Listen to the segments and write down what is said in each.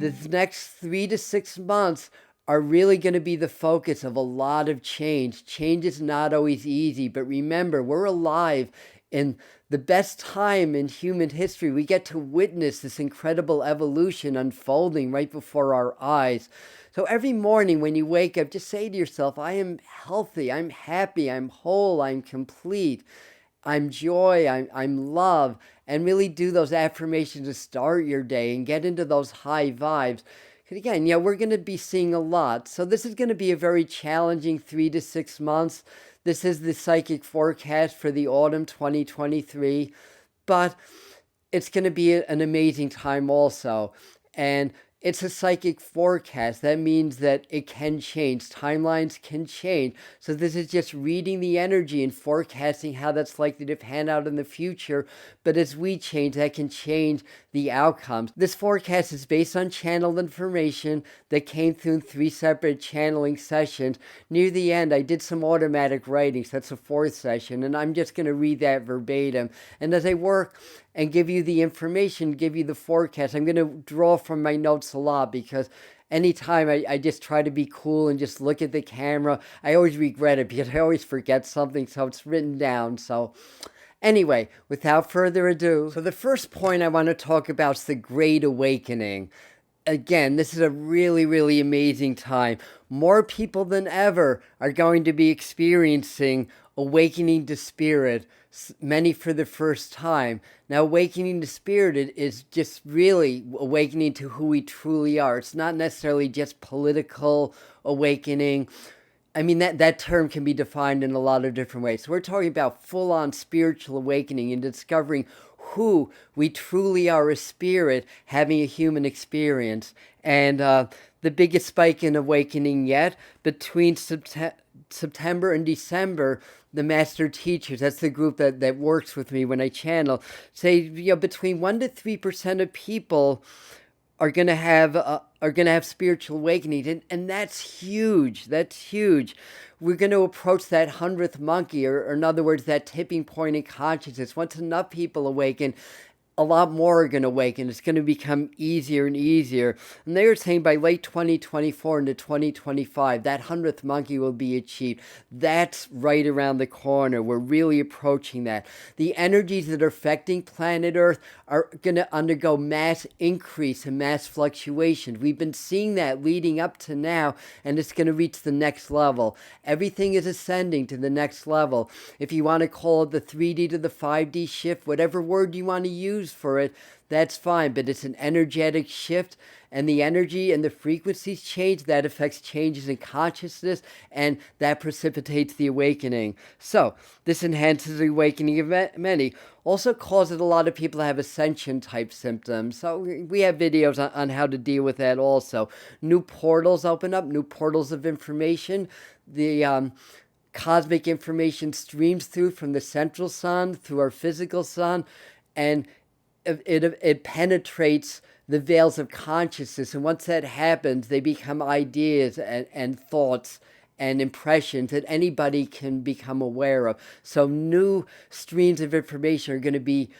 the next 3 to 6 months are really going to be the focus of a lot of change. Change is not always easy, but remember, we're alive in the best time in human history. We get to witness this incredible evolution unfolding right before our eyes. So every morning when you wake up, just say to yourself, I am healthy, I'm happy, I'm whole, I'm complete. I'm joy, I'm love, and really do those affirmations to start your day and get into those high vibes. Because again, we're going to be seeing a lot. So this is going to be a very challenging 3 to 6 months. This is the psychic forecast for the autumn 2023, but it's going to be an amazing time also. And it's a psychic forecast. That means that it can change. Timelines can change. So this is just reading the energy and forecasting how that's likely to pan out in the future. But as we change, that can change the outcomes. This forecast is based on channeled information that came through in 3 separate channeling sessions. Near the end, I did some automatic writings. That's the 4th session. And I'm just going to read that verbatim. And as I work and give you the information, give you the forecast, I'm going to draw from my notes a lot, because anytime I just try to be cool and just look at the camera, I always regret it because I always forget something, so it's written down. So anyway, without further ado, so the first point I want to talk about is the Great Awakening. Again, this is a really, really amazing time. More people than ever are going to be experiencing awakening to spirit, many for the first time. Now, awakening to spirit is just really awakening to who we truly are. It's not necessarily just political awakening. I mean, that term can be defined in a lot of different ways. So we're talking about full-on spiritual awakening and discovering who we truly are as spirit, having a human experience. And the biggest spike in awakening yet, between September and December, the master teachers, that's the group that works with me when I channel, say between 1 to 3% of people are going to have spiritual awakening, and that's huge. That's huge. We're going to approach that 100th monkey, or in other words, that tipping point in consciousness. Once enough people awaken, a lot more are going to awaken. It's going to become easier and easier. And they were saying by late 2024 into 2025, that 100th monkey will be achieved. That's right around the corner. We're really approaching that. The energies that are affecting planet Earth are going to undergo mass increase and mass fluctuations. We've been seeing that leading up to now, and it's going to reach the next level. Everything is ascending to the next level. If you want to call it the 3D to the 5D shift, whatever word you want to use for it, that's fine, but it's an energetic shift, and the energy and the frequencies change. That affects changes in consciousness, and that precipitates the awakening. So this enhances the awakening of many. Also causes a lot of people to have ascension type symptoms. So we have videos on how to deal with that also. New portals open up, new portals of information. The cosmic information streams through from the central sun, through our physical sun, and it penetrates the veils of consciousness. And once that happens, they become ideas and thoughts and impressions that anybody can become aware of. So new streams of information are going to be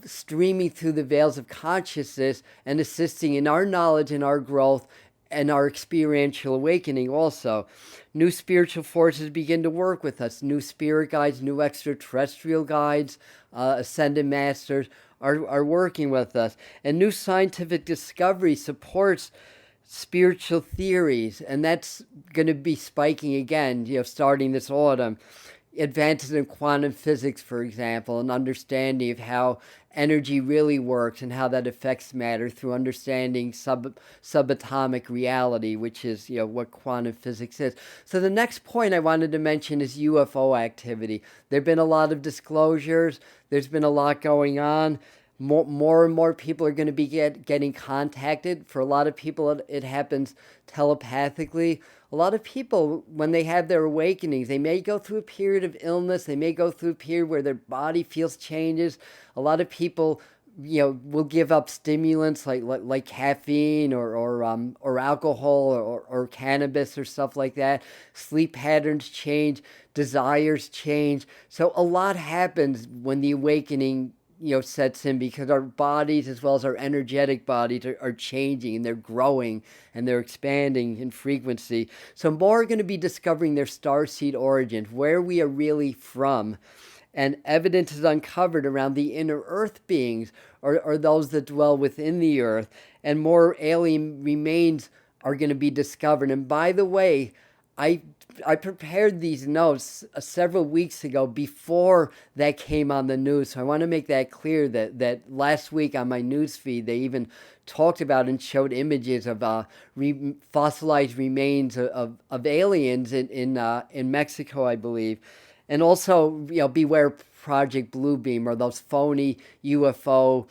streaming through the veils of consciousness and assisting in our knowledge and our growth and our experiential awakening also. New spiritual forces begin to work with us. New spirit guides, new extraterrestrial guides, ascended masters are working with us. And new scientific discovery supports spiritual theories, and that's going to be spiking again, starting this autumn. Advances in quantum physics, for example, an understanding of how energy really works and how that affects matter through understanding subatomic reality, which is what quantum physics is. So the next point I wanted to mention is UFO activity. There have been a lot of disclosures. There's been a lot going on. More and more people are going to be getting contacted. For a lot of people, it happens telepathically. A lot of people, when they have their awakenings, they may go through a period of illness. They may go through a period where their body feels changes. A lot of people, will give up stimulants like caffeine or alcohol or cannabis or stuff like that. Sleep patterns change. Desires change. So a lot happens when the awakening sets in, because our bodies as well as our energetic bodies are changing, and they're growing and they're expanding in frequency. So more are going to be discovering their starseed origins, where we are really from. And evidence is uncovered around the inner earth beings, or those that dwell within the earth. And more alien remains are going to be discovered. And by the way, I prepared these notes several weeks ago before that came on the news. So I want to make that clear, that last week on my news feed, they even talked about and showed images of fossilized remains of aliens in Mexico, I believe. And also, beware Project Bluebeam, or those phony UFO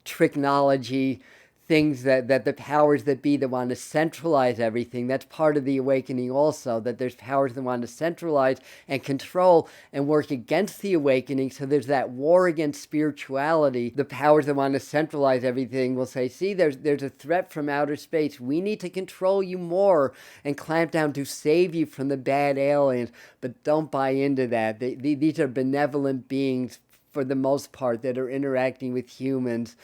technology things that the powers that be that want to centralize everything. That's part of the awakening also, that there's powers that want to centralize and control and work against the awakening. So there's that war against spirituality. The powers that want to centralize everything will say, see, there's a threat from outer space. We need to control you more and clamp down to save you from the bad aliens. But don't buy into that. These are benevolent beings for the most part that are interacting with humans,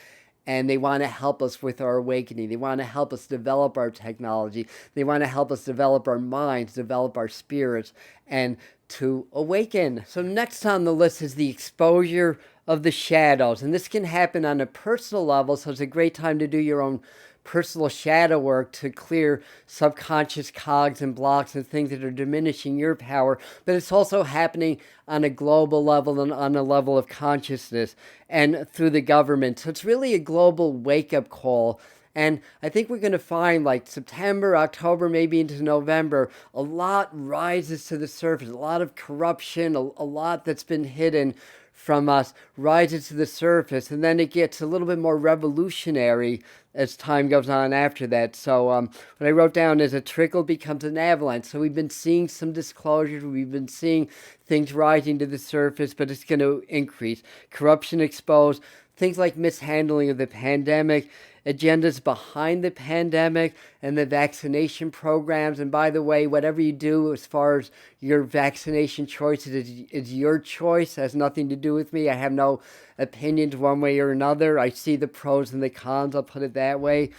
and they want to help us with our awakening. They want to help us develop our technology. They want to help us develop our minds, develop our spirits, and to awaken. So next on the list is the exposure of the shadows. And this can happen on a personal level, so it's a great time to do your own personal shadow work to clear subconscious cogs and blocks and things that are diminishing your power. But it's also happening on a global level and on a level of consciousness and through the government. So it's really a global wake-up call. And I think we're going to find, like September, October, maybe into November, a lot rises to the surface, a lot of corruption, a lot that's been hidden from us rises to the surface, and then it gets a little bit more revolutionary as time goes on after that. So what I wrote down is a trickle becomes an avalanche. So we've been seeing some disclosures, we've been seeing things rising to the surface, but it's going to increase. Corruption exposed, things like mishandling of the pandemic, agendas behind the pandemic, and the vaccination programs. And by the way, whatever you do as far as your vaccination choices is your choice. It has nothing to do with me. I have no opinions one way or another. I see the pros and the cons, I'll put it that way.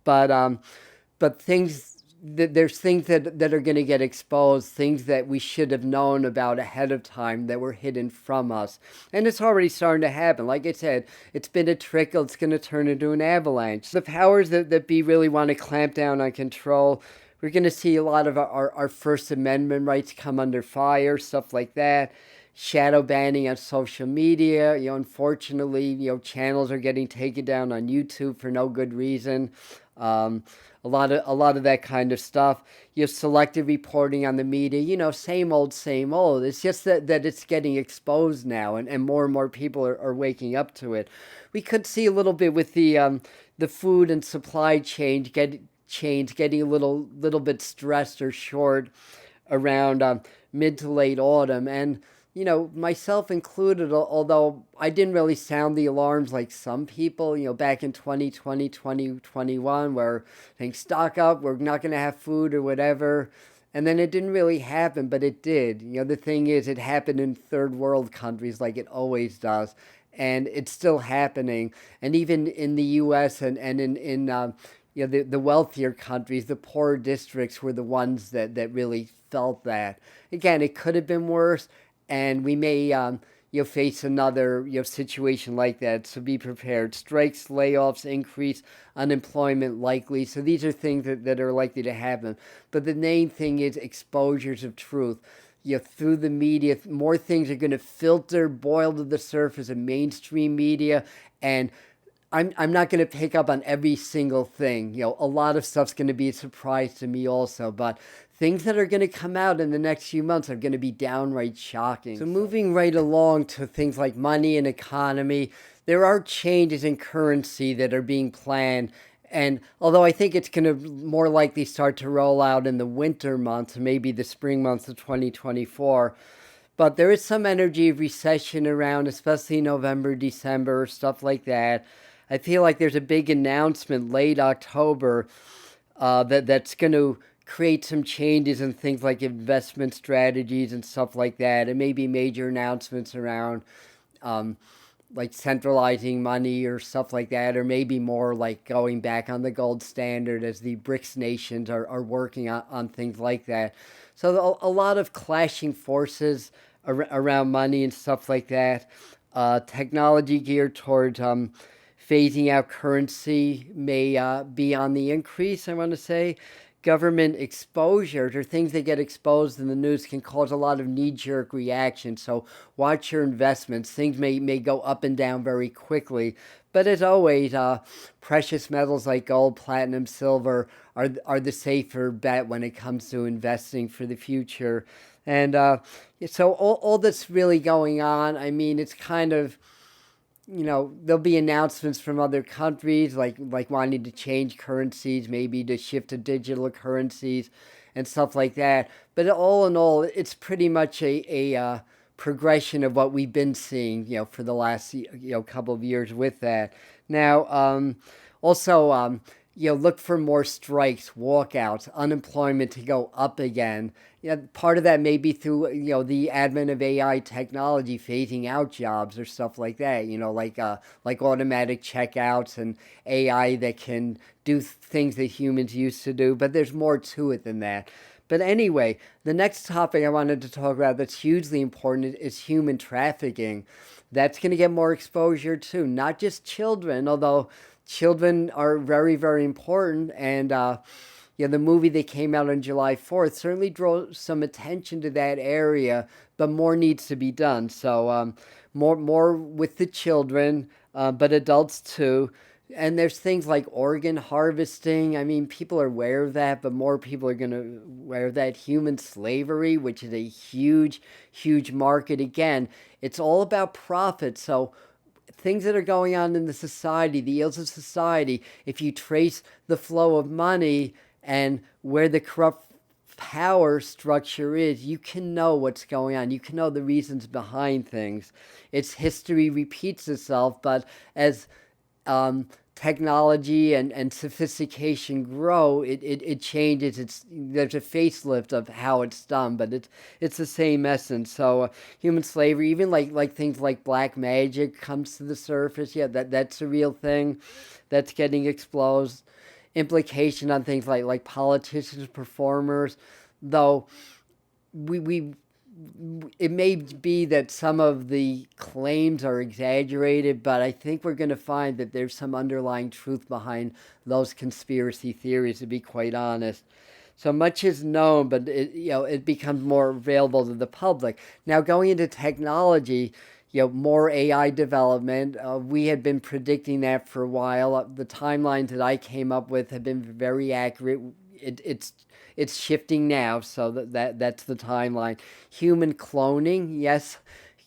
But there's things that are going to get exposed, things that we should have known about ahead of time that were hidden from us. And it's already starting to happen. Like I said, it's been a trickle. It's going to turn into an avalanche. The powers that be really want to clamp down on control. We're going to see a lot of our First Amendment rights come under fire, stuff like that. Shadow banning on social media. Unfortunately, channels are getting taken down on YouTube for no good reason. A lot of that kind of stuff. Selective reporting on the media, same old, same old. It's just that it's getting exposed now, and more people are waking up to it. We could see a little bit with the food and supply chain getting a little bit stressed or short around mid to late autumn. And myself included, although I didn't really sound the alarms like some people, back in 2020, 2021, where saying stock up, we're not going to have food or whatever. And then it didn't really happen, but it did. The thing is, it happened in third world countries like it always does. And it's still happening. And even in the U.S. and in the wealthier countries, the poorer districts were the ones that really felt that. Again, it could have been worse. And we may face another situation like that, so be prepared. Strikes, layoffs, increase, unemployment likely. So these are things that are likely to happen. But the main thing is exposures of truth. Through the media, more things are going to filter, boil to the surface of mainstream media, and I'm not going to pick up on every single thing. A lot of stuff's going to be a surprise to me also, but things that are going to come out in the next few months are going to be downright shocking. So moving right along to things like money and economy, there are changes in currency that are being planned. And although I think it's going to more likely start to roll out in the winter months, maybe the spring months of 2024, but there is some energy of recession around, especially November, December, stuff like that. I feel like there's a big announcement late October that's going to create some changes in things like investment strategies and stuff like that. And maybe major announcements around like centralizing money or stuff like that, or maybe more like going back on the gold standard as the BRICS nations are working on things like that. So a lot of clashing forces around money and stuff like that. Technology geared towards phasing out currency may be on the increase, I want to say. Government exposures or things that get exposed in the news can cause a lot of knee-jerk reactions. So watch your investments. Things may go up and down very quickly. But as always, precious metals like gold, platinum, silver are the safer bet when it comes to investing for the future. And so all that's really going on, I mean, it's kind of, there'll be announcements from other countries like wanting to change currencies, maybe to shift to digital currencies and stuff like that. But all in all, it's pretty much a progression of what we've been seeing, for the last couple of years with that. Now, also, look for more strikes, walkouts, unemployment to go up again. Part of that may be through the advent of AI technology phasing out jobs or stuff like that. Like automatic checkouts and AI that can do things that humans used to do. But there's more to it than that. But anyway, the next topic I wanted to talk about that's hugely important is human trafficking. That's going to get more exposure too, not just children, although children are very, very important. And the movie that came out on July 4th certainly drew some attention to that area, but more needs to be done. So more with the children, but adults too. And there's things like organ harvesting. I mean, people are aware of that, but more people are going to aware of that. Human slavery, which is a huge, huge market. Again, it's all about profit. So things that are going on in the society, the ills of society, if you trace the flow of money and where the corrupt power structure is, you can know what's going on. You can know the reasons behind things. Its history repeats itself, but as technology and sophistication grow, it changes. There's a facelift of how it's done, but it's the same essence. So human slavery, even like things like black magic comes to the surface. Yeah, that's a real thing that's getting exposed. Implication on things like politicians, performers, though we it may be that some of the claims are exaggerated, but I think we're going to find that there's some underlying truth behind those conspiracy theories, to be quite honest. So much is known, but it becomes more available to the public. Now, going into technology, more AI development. We had been predicting that for a while. The timelines that I came up with have been very accurate. It's shifting now, so that's the timeline. Human cloning, yes,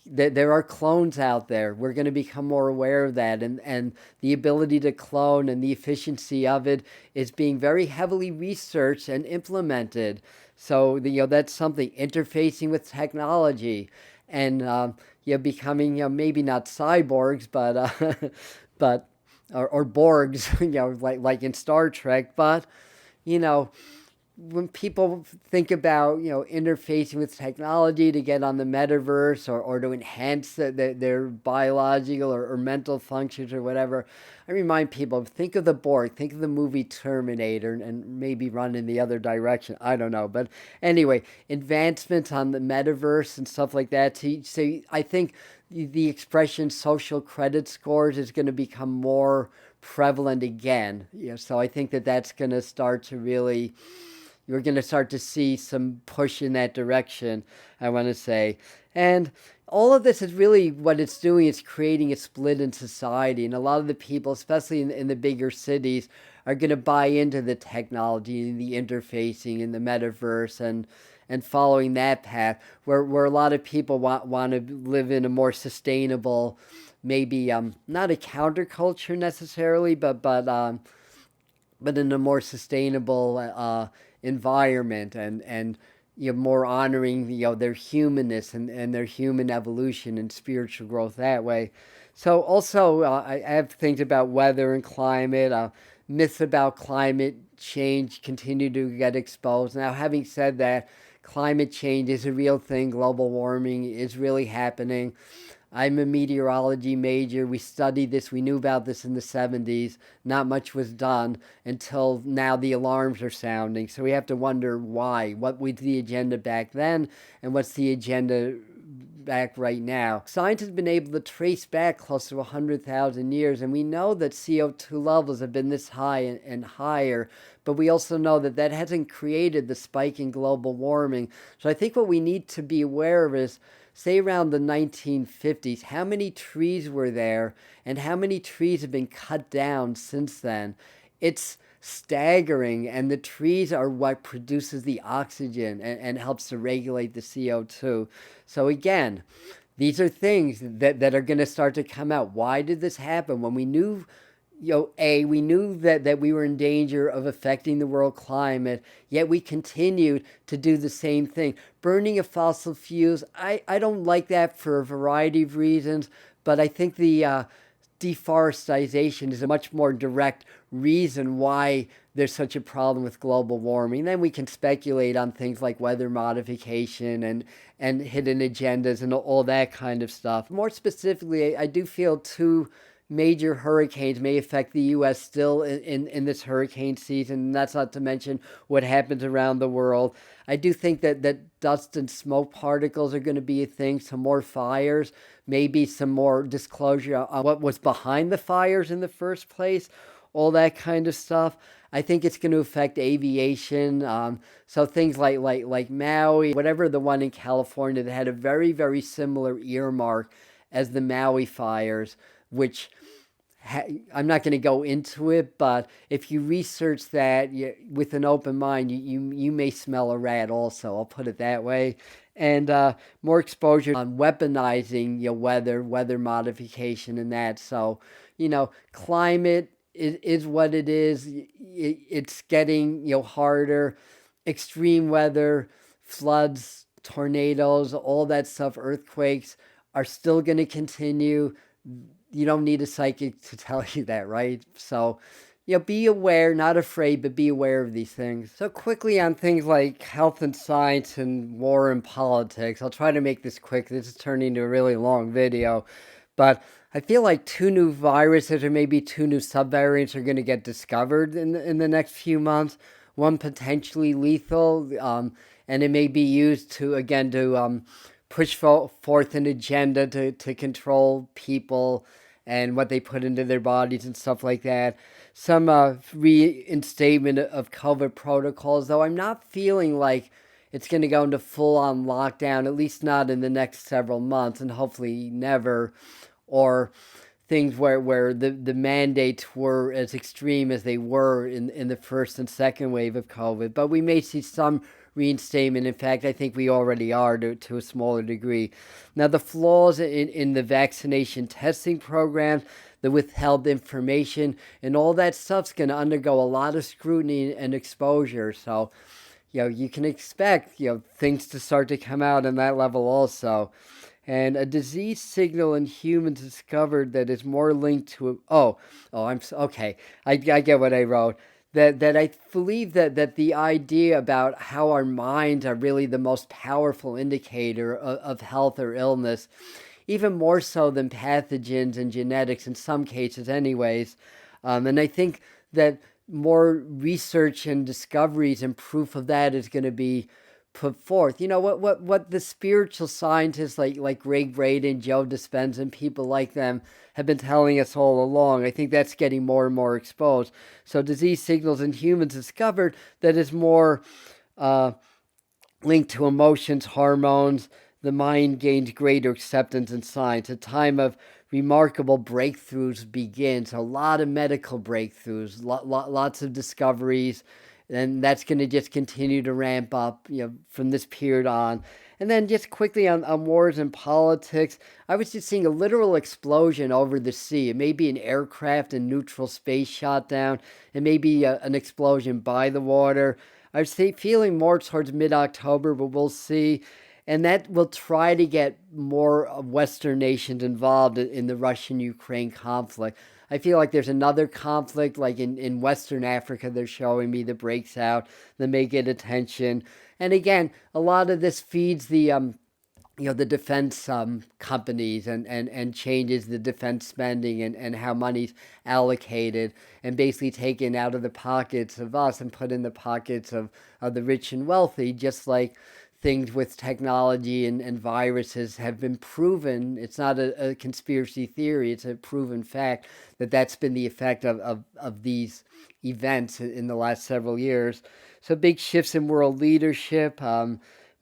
there are clones out there. We're going to become more aware of that, and the ability to clone and the efficiency of it is being very heavily researched and implemented. So that's something, interfacing with technology, and becoming maybe not cyborgs, but but or Borgs, like in Star Trek, but you know when people think about interfacing with technology to get on the metaverse or to enhance their biological or mental functions or whatever, I remind people, think of the Borg, think of the movie Terminator, and maybe run in the other direction. I don't know, but anyway, advancements on the metaverse and stuff like that. So I think the expression social credit scores is going to become more prevalent again. So I think that's going to start to really, you're going to start to see some push in that direction, I want to say. And all of this is really what it's doing is creating a split in society. And a lot of the people, especially in the bigger cities, are going to buy into the technology and the interfacing and the metaverse and following that path, where a lot of people want to live in a more sustainable, maybe not a counterculture necessarily, but in a more sustainable environment and more honoring their humanness and their human evolution and spiritual growth that way. So also I have things about weather and climate. Myths about climate change continue to get exposed. Now, having said that, climate change is a real thing. Global warming is really happening. I'm a meteorology major. We studied this. We knew about this in the 70s. Not much was done until now the alarms are sounding. So we have to wonder why. What was the agenda back then, and what's the agenda back right now? Science has been able to trace back close to 100,000 years, and we know that CO2 levels have been this high and higher, but we also know that that hasn't created the spike in global warming. So I think what we need to be aware of is, say around the 1950s, how many trees were there and how many trees have been cut down since then? It's staggering, and the trees are what produces the oxygen and helps to regulate the CO2. So again, these are things that are going to start to come out. Why did this happen when we knew, we knew that we were in danger of affecting the world climate, yet we continued to do the same thing. Burning of fossil fuels, I don't like that for a variety of reasons, but I think the deforestation is a much more direct reason why there's such a problem with global warming. Then we can speculate on things like weather modification and hidden agendas and all that kind of stuff. More specifically, I do feel two major hurricanes may affect the U.S. still in this hurricane season. And that's not to mention what happens around the world. I do think that dust and smoke particles are going to be a thing, some more fires, maybe some more disclosure on what was behind the fires in the first place, all that kind of stuff. I think it's going to affect aviation. So things like Maui, whatever the one in California that had a very, very similar earmark as the Maui fires, which I'm not going to go into it, but if you research that with an open mind, you may smell a rat also, I'll put it that way. And more exposure on weaponizing weather modification and that. So, climate is what it is. It's getting harder. Extreme weather, floods, tornadoes, all that stuff, earthquakes are still going to continue. You don't need a psychic to tell you that, right? So, be aware, not afraid, but be aware of these things. So quickly on things like health and science and war and politics. I'll try to make this quick. This is turning into a really long video. But I feel like 2 new viruses or maybe 2 new subvariants are going to get discovered in the next few months. One potentially lethal, and it may be used to push forth an agenda to control people and what they put into their bodies and stuff like that. Some reinstatement of COVID protocols, though I'm not feeling like it's going to go into full-on lockdown, at least not in the next several months, and hopefully never, or things where the mandates were as extreme as they were in the first and second wave of COVID. But we may see some reinstatement. In fact, I think we already are to a smaller degree. Now, the flaws in the vaccination testing programs, the withheld information, and all that stuff's going to undergo a lot of scrutiny and exposure. So, you can expect, things to start to come out on that level also. And a disease signal in humans discovered that is more linked to okay. I get what I wrote. That I believe that the idea about how our minds are really the most powerful indicator of health or illness, even more so than pathogens and genetics in some cases anyways. And I think that more research and discoveries and proof of that is going to be put forth. What the spiritual scientists like Greg Braden, Joe Dispenza, and people like them have been telling us all along. I think that's getting more and more exposed. So disease signals in humans discovered that is more linked to emotions, hormones. The mind gains greater acceptance in science. A time of remarkable breakthroughs begins. A lot of medical breakthroughs, lots of discoveries. And that's going to just continue to ramp up, from this period on. And then just quickly on wars and politics, I was just seeing a literal explosion over the sea. It may be an aircraft in neutral space shot down. It may be an explosion by the water. I was feeling more towards mid-October, but we'll see. And that will try to get more Western nations involved in the Russian-Ukraine conflict. I feel like there's another conflict, like in Western Africa, they're showing me that breaks out, that may get attention. And again, a lot of this feeds the the defense companies and changes the defense spending and how money's allocated and basically taken out of the pockets of us and put in the pockets of the rich and wealthy, just like things with technology and viruses have been proven. It's not a conspiracy theory, it's a proven fact that that's been the effect of these events in the last several years. So big shifts in world leadership,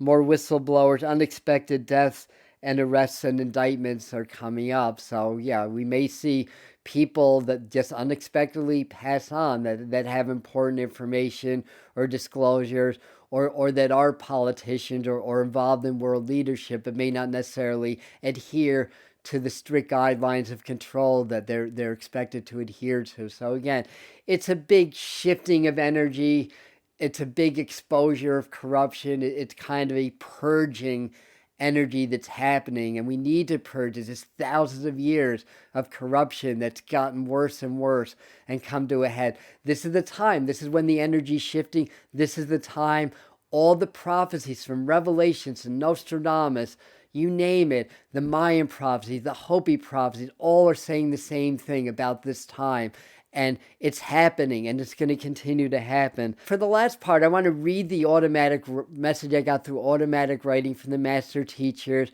more whistleblowers, unexpected deaths, and arrests and indictments are coming up. So yeah, we may see people that just unexpectedly pass on that have important information or disclosures, or that are politicians or involved in world leadership but may not necessarily adhere to the strict guidelines of control that they're expected to adhere to. So again, it's a big shifting of energy. It's a big exposure of corruption. It's kind of a purging energy that's happening, and we need to purge. It's just thousands of years of corruption that's gotten worse and worse and come to a head. This is the time. This is when the energy's shifting. This is the time. All the prophecies from Revelations and Nostradamus, you name it, the Mayan prophecies, the Hopi prophecies, all are saying the same thing about this time. And it's happening, and it's going to continue to happen. For the last part, I want to read the automatic message I got through automatic writing from the master teachers.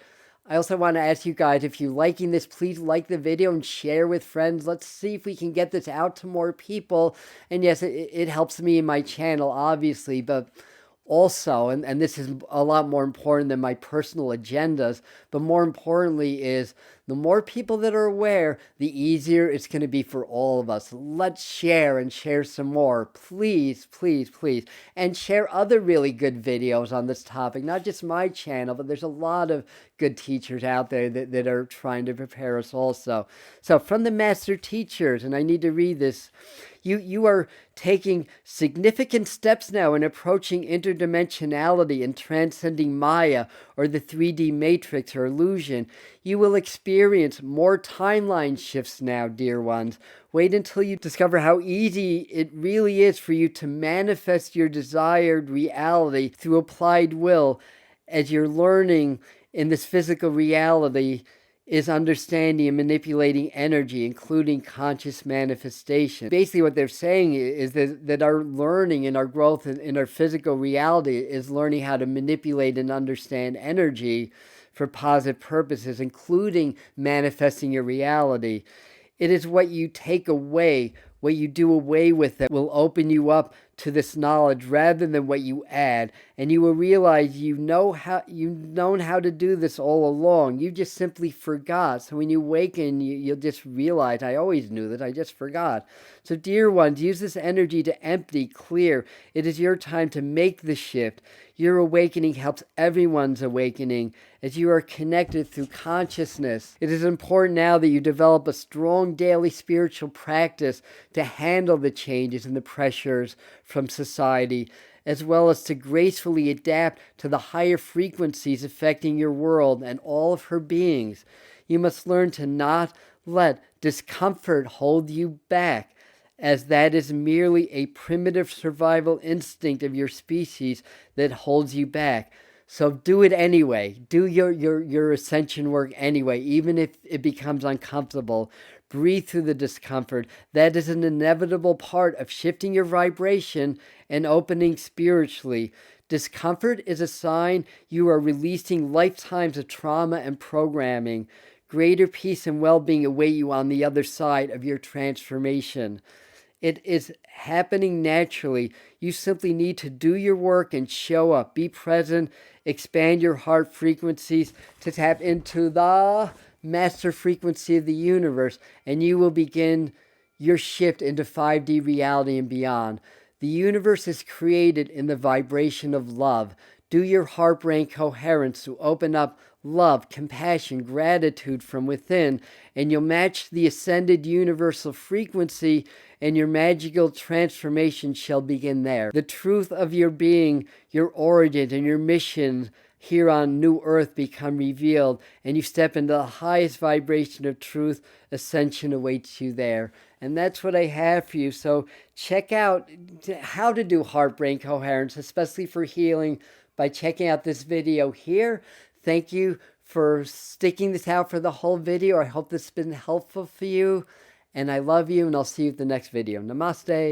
I also want to ask you guys, if you're liking this, please like the video and share with friends. Let's see if we can get this out to more people. And yes, it helps me in my channel, obviously, but also, and this is a lot more important than my personal agendas, but more importantly is the more people that are aware, the easier it's going to be for all of us. Let's share and share some more. Please, please, please. And share other really good videos on this topic, not just my channel, but there's a lot of good teachers out there that are trying to prepare us also. So from the master teachers, and I need to read this, you are taking significant steps now in approaching interdimensionality and transcending Maya or the 3D matrix or illusion. You will experience more timeline shifts now, dear ones. Wait until you discover how easy it really is for you to manifest your desired reality through applied will, as you're learning in this physical reality is understanding and manipulating energy, including conscious manifestation. Basically, what they're saying is that our learning and our growth in our physical reality is learning how to manipulate and understand energy for positive purposes, including manifesting your reality. It is what you take away, what you do away with that will open you up to this knowledge rather than what you add. And you will realize you've known how to do this all along. You just simply forgot. So when you awaken, you'll just realize, I always knew that, I just forgot. So dear ones, use this energy to empty, clear. It is your time to make the shift. Your awakening helps everyone's awakening as you are connected through consciousness. It is important now that you develop a strong daily spiritual practice to handle the changes and the pressures from society, as well as to gracefully adapt to the higher frequencies affecting your world and all of her beings. You must learn to not let discomfort hold you back, as that is merely a primitive survival instinct of your species that holds you back. So do it anyway. Do your ascension work anyway, even if it becomes uncomfortable. Breathe through the discomfort. That is an inevitable part of shifting your vibration and opening spiritually. Discomfort is a sign you are releasing lifetimes of trauma and programming. Greater peace and well-being await you on the other side of your transformation. It is happening naturally. You simply need to do your work and show up. Be present. Expand your heart frequencies to tap into the master frequency of the universe, and you will begin your shift into 5D reality and beyond. The universe is created in the vibration of love. Do your heart brain coherence to open up love, compassion, gratitude from within, and you'll match the ascended universal frequency, and your magical transformation shall begin there. The truth of your being, your origin, and your mission here on New Earth become revealed, and you step into the highest vibration of truth. Ascension awaits you there. And that's what I have for you. So check out how to do heart-brain coherence, especially for healing, by checking out this video here. Thank you for sticking this out for the whole video. I hope this has been helpful for you. And I love you, and I'll see you at the next video. Namaste.